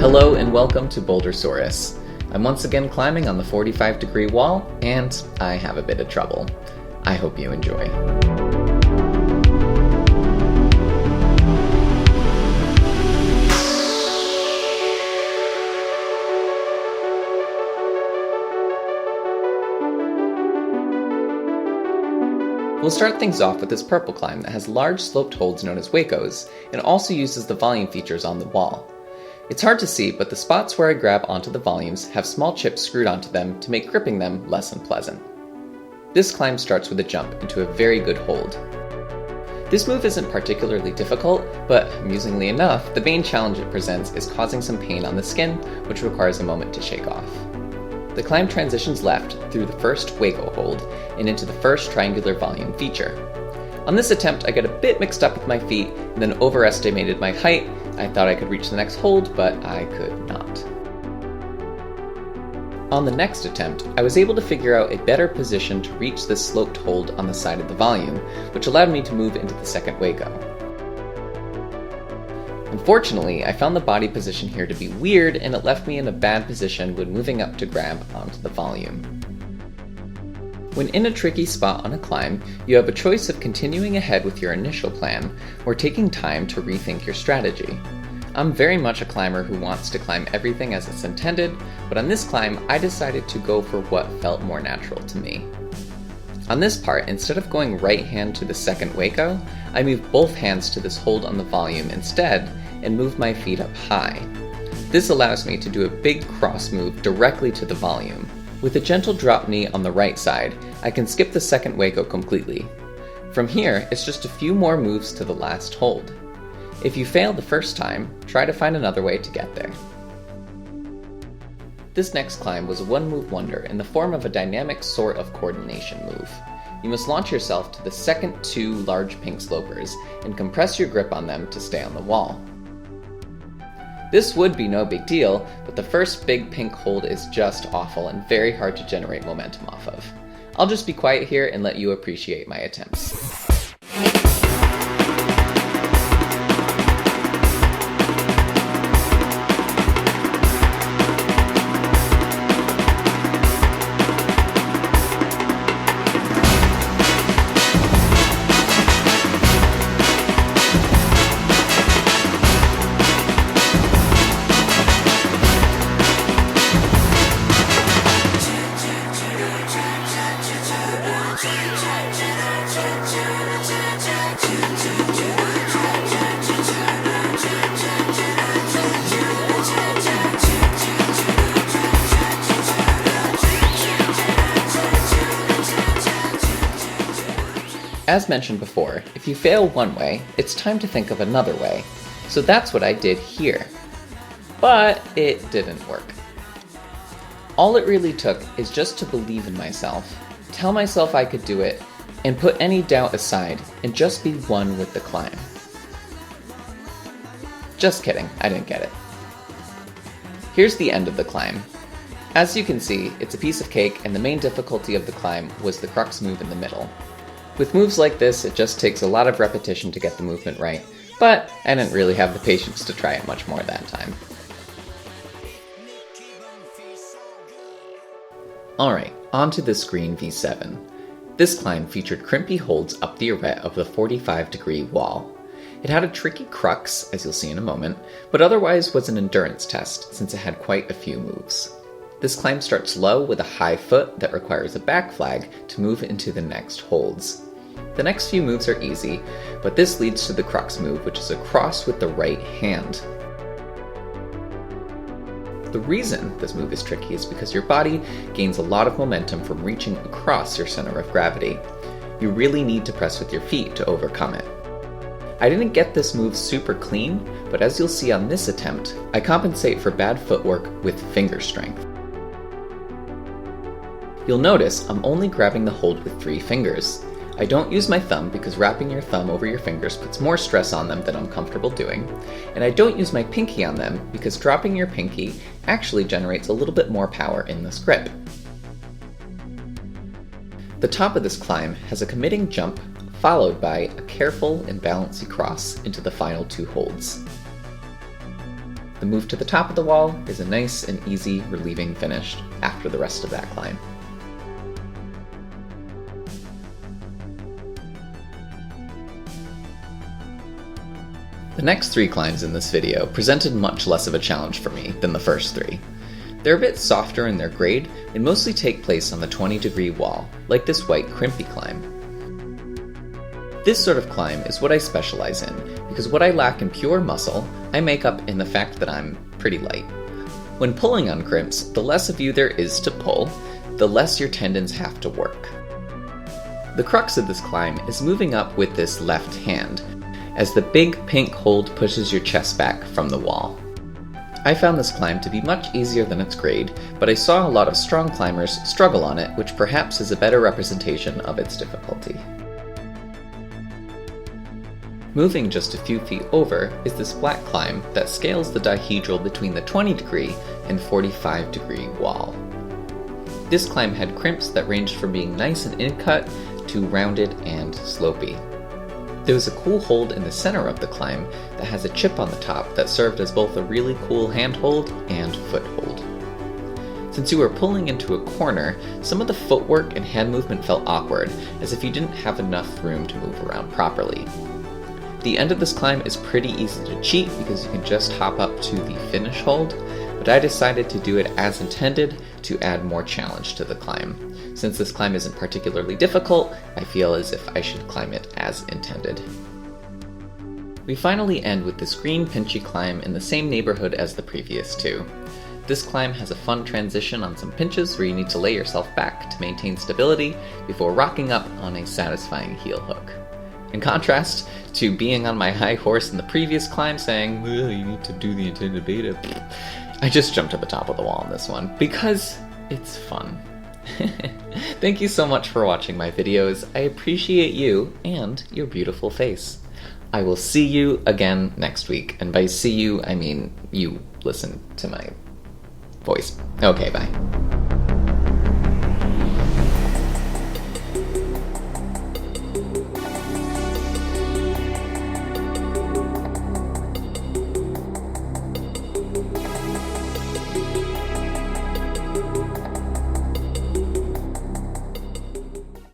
Hello and welcome to Bouldersaurus. I'm once again climbing on the 45-degree wall, and I have a bit of trouble. I hope you enjoy. We'll start things off with this purple climb that has large sloped holds known as Huecos, and also uses the volume features on the wall. It's hard to see, but the spots where I grab onto the volumes have small chips screwed onto them to make gripping them less unpleasant. This climb starts with a jump into a very good hold. This move isn't particularly difficult, but amusingly enough, the main challenge it presents is causing some pain on the skin, which requires a moment to shake off. The climb transitions left through the first Hueco hold and into the first triangular volume feature. On this attempt, I got a bit mixed up with my feet and then overestimated my height. I thought I could reach the next hold, but I could not. On the next attempt, I was able to figure out a better position to reach this sloped hold on the side of the volume, which allowed me to move into the second Hueco. Unfortunately, I found the body position here to be weird, and it left me in a bad position when moving up to grab onto the volume. When in a tricky spot on a climb, you have a choice of continuing ahead with your initial plan, or taking time to rethink your strategy. I'm very much a climber who wants to climb everything as it's intended, but on this climb, I decided to go for what felt more natural to me. On this part, instead of going right hand to the second Hueco, I moved both hands to this hold on the volume instead, and moved my feet up high. This allows me to do a big cross move directly to the volume. With a gentle drop knee on the right side, I can skip the second Hueco completely. From here, it's just a few more moves to the last hold. If you fail the first time, try to find another way to get there. This next climb was a one-move wonder in the form of a dynamic sort of coordination move. You must launch yourself to the second two large pink slopers and compress your grip on them to stay on the wall. This would be no big deal, but the first big pink hold is just awful and very hard to generate momentum off of. I'll just be quiet here and let you appreciate my attempts. As mentioned before, if you fail one way, it's time to think of another way. So that's what I did here. But it didn't work. All it really took is just to believe in myself, tell myself I could do it, and put any doubt aside and just be one with the climb. Just kidding, I didn't get it. Here's the end of the climb. As you can see, it's a piece of cake, and the main difficulty of the climb was the crux move in the middle. With moves like this, it just takes a lot of repetition to get the movement right, but I didn't really have the patience to try it much more that time. Alright, on to the screen V7. This climb featured crimpy holds up the arete of the 45-degree wall. It had a tricky crux, as you'll see in a moment, but otherwise was an endurance test since it had quite a few moves. This climb starts low with a high foot that requires a back flag to move into the next holds. The next few moves are easy, but this leads to the crux move, which is a cross with the right hand. The reason this move is tricky is because your body gains a lot of momentum from reaching across your center of gravity. You really need to press with your feet to overcome it. I didn't get this move super clean, but as you'll see on this attempt, I compensate for bad footwork with finger strength. You'll notice I'm only grabbing the hold with 3 fingers. I don't use my thumb because wrapping your thumb over your fingers puts more stress on them than I'm comfortable doing, and I don't use my pinky on them because dropping your pinky actually generates a little bit more power in this grip. The top of this climb has a committing jump followed by a careful and bouncy cross into the final 2 holds. The move to the top of the wall is a nice and easy relieving finish after the rest of that climb. The next 3 climbs in this video presented much less of a challenge for me than the first 3. They're a bit softer in their grade and mostly take place on the 20-degree wall, like this white Crimpy climb. This sort of climb is what I specialize in, because what I lack in pure muscle, I make up in the fact that I'm pretty light. When pulling on crimps, the less of you there is to pull, the less your tendons have to work. The crux of this climb is moving up with this left hand, as the big pink hold pushes your chest back from the wall. I found this climb to be much easier than its grade, but I saw a lot of strong climbers struggle on it, which perhaps is a better representation of its difficulty. Moving just a few feet over is this flat climb that scales the dihedral between the 20-degree and 45-degree wall. This climb had crimps that ranged from being nice and in-cut to rounded and slopey. There was a cool hold in the center of the climb that has a chip on the top that served as both a really cool handhold and foothold. Since you were pulling into a corner, some of the footwork and hand movement felt awkward, as if you didn't have enough room to move around properly. The end of this climb is pretty easy to cheat because you can just hop up to the finish hold, but I decided to do it as intended to add more challenge to the climb. Since this climb isn't particularly difficult, I feel as if I should climb it as intended. We finally end with this green pinchy climb in the same neighborhood as the previous 2. This climb has a fun transition on some pinches where you need to lay yourself back to maintain stability before rocking up on a satisfying heel hook. In contrast to being on my high horse in the previous climb saying, well, you need to do the intended beta, I just jumped to the top of the wall on this one because it's fun. Thank you so much for watching my videos. I appreciate you and your beautiful face. I will see you again next week, and by see you, I mean you listen to my voice. Okay, bye.